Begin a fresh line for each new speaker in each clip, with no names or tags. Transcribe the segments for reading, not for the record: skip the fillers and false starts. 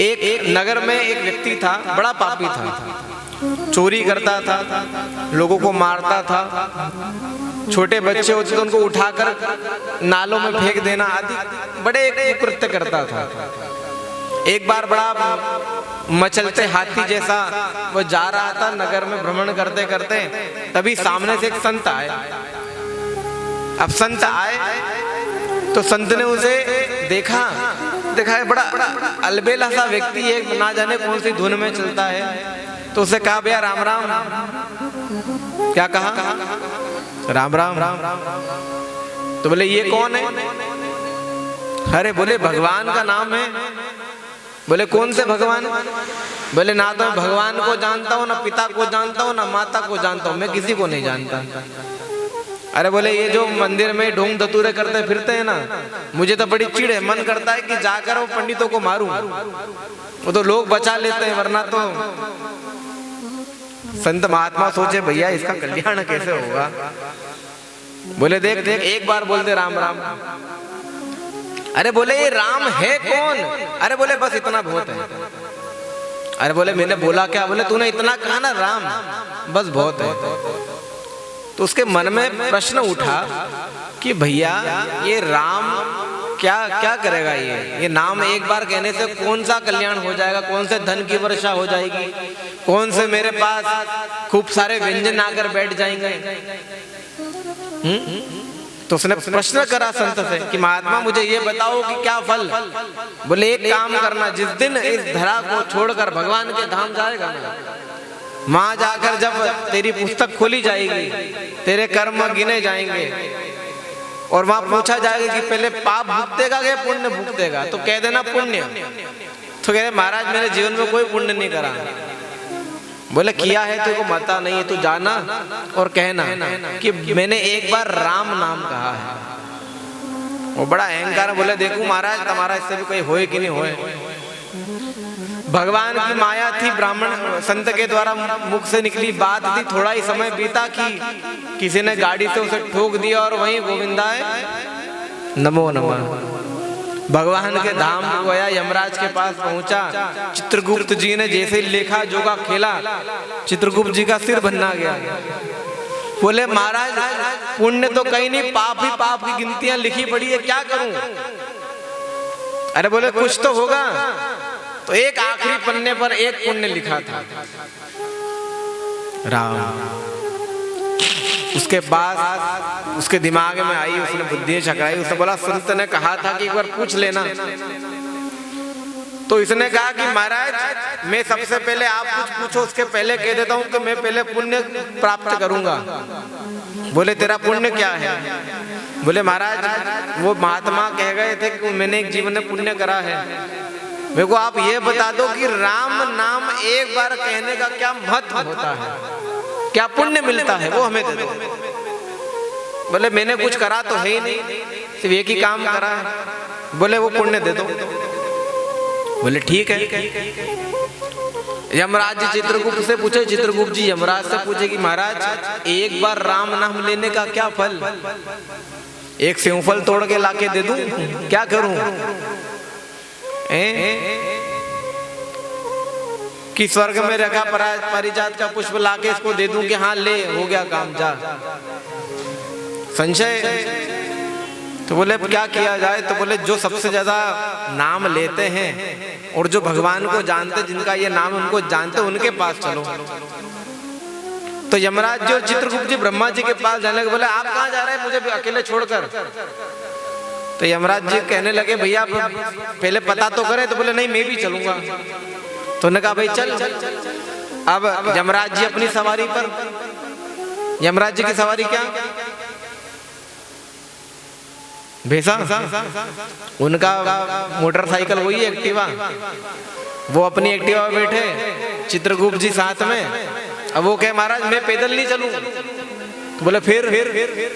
एक नगर में एक व्यक्ति था, बड़ा पापी था, चोरी करता था, लोगों को मारता था, छोटे बच्चे होते तो उनको उठाकर नालों में फेंक देना आदि बड़े कृत्य करता था। एक बार बड़ा मचलते हाथी जैसा वो जा रहा था नगर में भ्रमण करते करते, तभी सामने से एक संत आए। अब संत आए तो संत ने उसे देखा है बड़ा अलबेला सा व्यक्ति है, ना जाने कौन सी धुन में चलता है। तो उसे कहा भैया राम राम। क्या कहा? राम राम। तो बोले ये कौन है? अरे बोले भगवान का नाम है। बोले कौन से भगवान? बोले ना तो भगवान को जानता हूँ, ना पिता को जानता हूँ, ना माता को जानता हूँ, मैं किसी को नहीं जानता। अरे बोले ये जो मंदिर में ढोंग धतूरे करते फिरते हैं ना, मुझे तो बड़ी चिढ़ है, मन करता है कि जाकर वो पंडितों को मारूं, वो तो लोग बचा लेते हैं, वरना तो। संत महात्मा सोचे भैया इसका कल्याण कैसे होगा। बोले देख देख एक बार बोल दे राम राम। अरे बोले ये राम है कौन? अरे बोले बस इतना बहुत है। अरे बोले मैंने बोला क्या? बोले तूने इतना कहा ना राम, बस बहुत है। तो उसके मन में प्रश्न उठा कि भैया ये राम क्या क्या करेगा? ये नाम एक बार कहने से कौन सा कल्याण हो जाएगा? कौन से धन की वर्षा हो जाएगी? कौन से मेरे पास खूब सारे व्यंजन आकर बैठ जाएंगे? तो उसने प्रश्न करा संत से कि महात्मा मुझे ये बताओ कि क्या फल? बोले एक काम करना, जिस दिन इस धरा को छोड़कर भगवान के धाम जाएगा ना, वहां जाकर जब तेरी पुस्तक खोली जाएगी, तेरे कर्म गिने जाएंगे और वहां पूछा जाएगा कि पहले पाप भुगतेगा या पुण्य भुगतेगा, तो कह देना पुण्य। तो कह रहे महाराज मैंने जीवन में कोई पुण्य नहीं करा। बोले किया है तो मता नहीं है, तू जाना और कहना कि मैंने एक बार राम नाम कहा है। वो बड़ा अहंकार। बोले देखो महाराज तुम्हारा इससे भी कोई होए कि नहीं होए। भगवान की माया थी, ब्राह्मण संत के द्वारा मुख से निकली बात थी। थोड़ा ही समय बीता कि किसी ने गाड़ी से उसे ठोक दिया और वहीं गोविंदाय नमो नमः। भगवान के धाम को गया, यमराज के पास पहुंचा। चित्रगुप्त जी ने जैसे लेखा जोगा खेला, चित्रगुप्त जी का सिर भन्ना गया। बोले महाराज पुण्य तो कहीं नहीं, पाप ही पाप की गिनतियां लिखी पड़ी है, क्या करूं? अरे बोले कुछ तो होगा। तो एक आखिरी पन्ने पर एक पुण्य लिखा था, राम। उसके बाद उसके दिमाग में आई, उसने बुद्धि चकराई। उसने बोला संत ने कहा था कि एक बार पूछ लेना। तो इसने कहा कि महाराज मैं सबसे पहले आप कुछ पूछो, उसके पहले कह देता हूं कि मैं पहले पुण्य प्राप्त करूंगा। बोले तेरा पुण्य क्या है? बोले महाराज वो महात्मा कह गए थे कि मैंने एक जीवन में पुण्य करा है। मेरे को आप ये बता दो कि राम नाम एक बार कहने का क्या महत्व होता है, क्या पुण्य मिलता है, वो हमें दे दो। बोले मैंने कुछ करा तो है ही नहीं, सिर्फ एक ही काम करा है। बोले वो पुण्य दे दो। बोले ठीक है। यमराज जी चित्रगुप्त से पूछे, चित्रगुप्त जी यमराज से पूछे कि महाराज एक बार राम नाम लेने का क्या फल? एक सेवफल तोड़ के लाके दे दूं, क्या करूं? कि स्वर्ग में रखा पारिजात का पुष्प लाके इसको दे दूं कि हाँ ले हो गया काम, जा। संशय। तो बोले क्या किया जाए? तो बोले जो सबसे ज्यादा नाम लेते हैं और जो भगवान को जानते, जिनका ये नाम उनको जानते, उनके पास चलो। तो यमराज जी और चित्रगुप्त जी ब्रह्मा जी के पास जाने के बोले आप कहाँ जा रहे हैं मुझे अकेले छोड़कर? तो यमराज जी कहने लगे भैया पहले पता तो करें। तो बोले नहीं मैं भी चलूंगा। तो उन्होंने कहा भाई चल। अब यमराज जी अपनी सवारी पर, यमराज जी की सवारी क्या? भैंसा। उनका मोटरसाइकिल वही एक्टिवा, वो अपनी एक्टिवा में बैठे, चित्रगुप्त जी साथ में। अब वो कहे महाराज मैं पैदल नहीं चलूं। तो बोले फिर?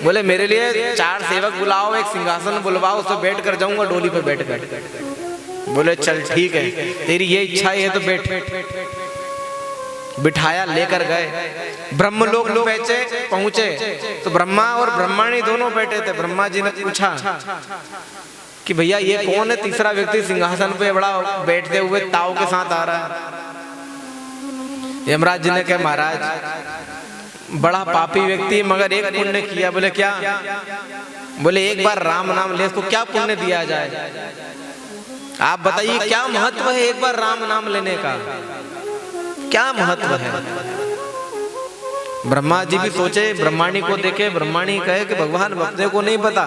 बोले मेरे लिए 4 सेवक बुलाओ, एक सिंहासन बुलवाओ, उस पर बैठ कर जाऊंगा, डोली पे बैठ कर। बोले चल ठीक है, तेरी ये इच्छा है तो बैठ। बिठाया, लेकर गए। ब्रह्मलोक लोग पहुंचे तो ब्रह्मा और ब्रह्माणी दोनों बैठे थे। ब्रह्मा जी ने पूछा कि भैया ये कौन है तीसरा व्यक्ति सिंहासन पे बड़ा बैठते हुए ताव के साथ आ रहा है। यमराज जी ने कहा महाराज बड़ा पापी व्यक्ति है मगर एक पुण्य किया। बोले क्या? बोले एक बार राम नाम ले, इसको क्या पुण्य दिया जाए? आप बताइए क्या महत्व है एक बार राम नाम लेने का, क्या महत्व है? ब्रह्मा जी भी सोचे, ब्रह्माणी को देखे, ब्रह्माणी कहे कि भगवान अपने को नहीं पता,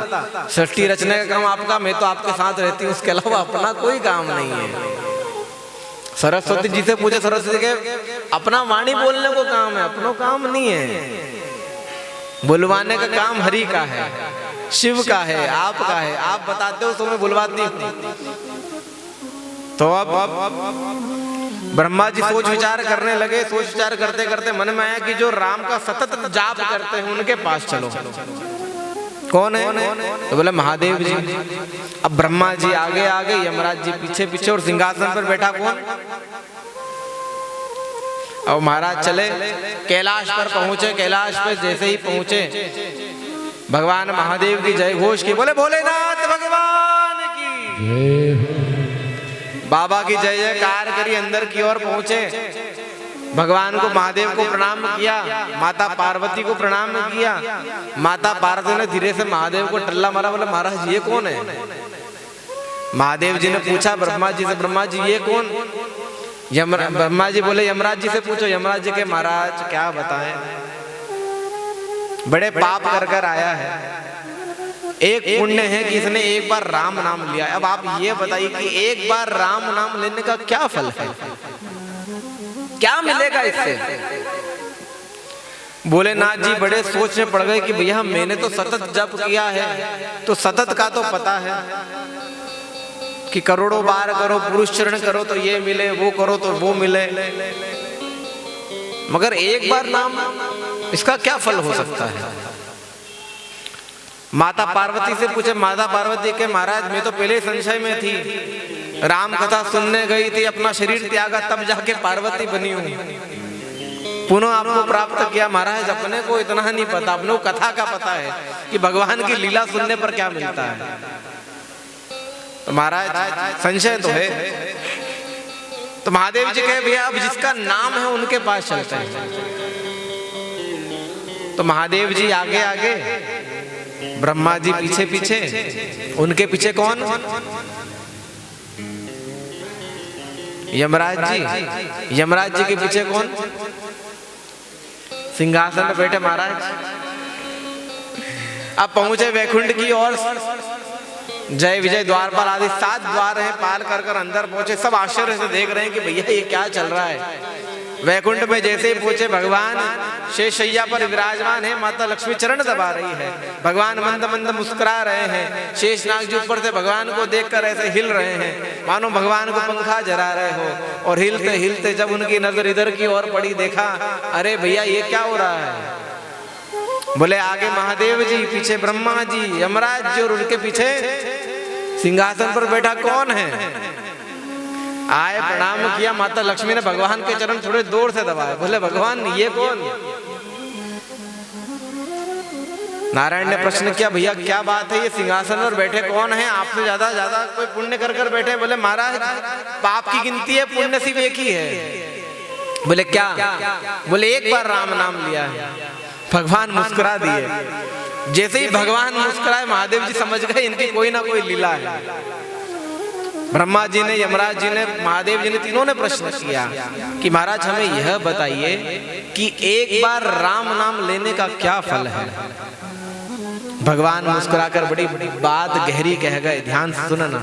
सृष्टि रचने का काम आपका, मैं तो आपके साथ रहती हूँ, उसके अलावा अपना कोई काम नहीं है। सरस्वती जी से पूछे, सरस्वती के अपना वाणी बोलने को काम है, अपनो काम नहीं है, बुलवाने का काम हरि का है, शिव का है, आपका है, आप बताते हो तो मैं बुलवाती हूँ। तो अब ब्रह्मा जी सोच विचार करने लगे, सोच विचार करते करते मन में आया कि जो राम का सतत जाप करते हैं उनके पास चलो। कौन है? तो बोले महादेव जी। अब ब्रह्मा जी आगे आगे, यमराज जी पीछे पीछे, और सिंहासन पर बैठा कौन? अब महाराज चले कैलाश पर पहुंचे। कैलाश पर जैसे ही पहुंचे भगवान महादेव की जय घोष की, बोले भोलेनाथ भगवान की, बाबा की जय जयकार करी, अंदर की ओर पहुंचे। भगवान को, महादेव को प्रणाम किया, माता पार्वती को प्रणाम किया। माता पार्वती ने धीरे से महादेव को टल्ला मारा, बोले महाराज ये कौन है? महादेव जी ने पूछा ब्रह्मा जी से, ब्रह्मा जी ये कौन? ब्रह्मा जी बोले यमराज जी से पूछो। यमराज जी के महाराज क्या बताएं, बड़े पाप कर कर आया है, एक पुण्य है कि इसने एक बार राम नाम लिया। अब आप ये बताइए कि एक बार राम नाम लेने का क्या फल है, क्या मिलेगा इससे? भोलेनाथ जी बड़े सोच में पड़ गए कि भैया मैंने तो सतत जप किया है, तो सतत का तो पता है कि करोड़ों बार करो, पुरुष चरण करो तो ये मिले, वो करो तो वो मिले, मगर एक बार नाम, इसका क्या फल हो सकता है? माता पार्वती से पूछे। माता पार्वती के महाराज मैं तो पहले संशय में थी, राम कथा सुनने गई थी, अपना शरीर त्यागा, तब जाके पार्वती बनी हूँ, पुनः आपको प्राप्त किया। महाराज अपने को इतना नहीं पता, अपने को कथा का पता है कि भगवान की लीला सुनने पर क्या मिलता है। तो महाराज संशय तो है। तो महादेव जी कहे भैया अब जिसका नाम है उनके पास चलते हैं। तो महादेव जी आगे आगे, ब्रह्मा जी पीछे पीछे, उनके पीछे कौन? यमराज जी। यमराज जी के पीछे कौन? सिंहासन पर बैठे महाराज। अब पहुंचे वैकुंठ की ओर, जय विजय द्वारपाल आदि 7 द्वार हैं, पार कर कर अंदर पहुंचे। सब आश्चर्य से देख रहे हैं कि भैया ये क्या चल रहा है। वैकुंठ में जैसे ही पहुंचे भगवान शेषशैया पर विराजमान है, माता लक्ष्मी चरण दबा रही है, भगवान मंद मंद मुस्कुरा रहे हैं। शेषनाग जी ऊपर से भगवान को देखकर ऐसे हिल रहे हैं मानो भगवान को पंखा जरा रहे हो। और हिलते हिलते जब उनकी नजर इधर की ओर पड़ी, देखा अरे भैया ये क्या हो रहा है। बोले आगे महादेव जी, पीछे ब्रह्मा जी, यमराज जी, और उनके पीछे सिंहासन पर बैठा कौन है? आए, प्रणाम किया। माता लक्ष्मी ने भगवान के चरण थोड़े दूर से दबाए। बोले भगवान ये कौन? नारायण ने प्रश्न किया भैया क्या बात है, ये सिंहासन पर बैठे कौन है? आपसे ज्यादा कोई पुण्य कर कर बैठे? बोले महाराज पाप की गिनती है, पुण्य सिर्फ एक ही है। बोले क्या? बोले एक बार राम नाम लिया है। भगवान मुस्कुरा दिए। जैसे ही भगवान मुस्कुराए महादेव जी समझ गए इनकी कोई ना कोई लीला है। ब्रह्मा जी ने, यमराज जी ने, महादेव जी ने, तीनों ने प्रश्न किया कि महाराज हमें यह बताइए कि एक बार राम नाम लेने का क्या फल है। भगवान मुस्कुराकर बड़ी बड़ी बात गहरी कह गए, ध्यान से सुनना।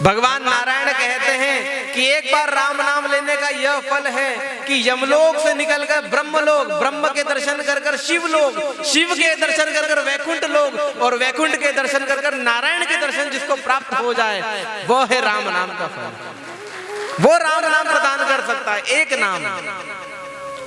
भगवान नारायण कहते हैं कि एक बार राम नाम लेने का यह फल है कि यमलोक से निकलकर ब्रह्मलोक, ब्रह्म के दर्शन कर कर शिवलोक, शिव के दर्शन कर कर वैकुंठ लोक, और वैकुंठ के दर्शन कर कर नारायण के दर्शन जिसको प्राप्त हो जाए वो है राम नाम का फल। वो राम नाम प्रदान कर सकता है। एक नाम,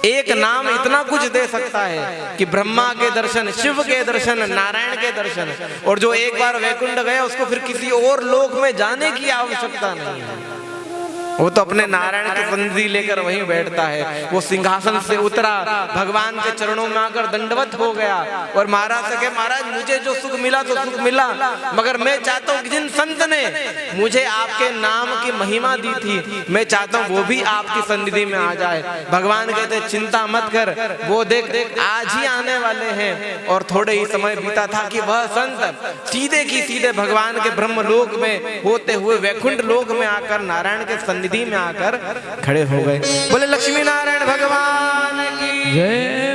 एक नाम इतना कुछ दे सकता है कि ब्रह्मा के दर्शन, शिव के दर्शन, नारायण के दर्शन, और जो एक बार वैकुंठ गया उसको फिर किसी और लोक में जाने की आवश्यकता नहीं है। वो तो अपने नारायण की सन्निधि लेकर वहीं बैठता है। वो सिंहासन से उतरा, भगवान के चरणों में आकर दंडवत हो गया और महाराज से कहे, महाराज मुझे जो सुख मिला तो सुख मिला, मगर मैं चाहता हूँ कि जिन संत ने मुझे आपके नाम की महिमा दी थी, मैं चाहता हूँ वो भी आपकी सन्निधि में आ जाए। भगवान कहते चिंता मत कर, वो देख आज ही आने वाले हैं। और थोड़े ही समय बीता था कि वह संत सीधे की सीधे भगवान के ब्रह्मलोक में होते हुए वैकुंठ लोक में आकर नारायण के सन्निधि में आकर खड़े हो गए। बोले लक्ष्मी नारायण भगवान की जय।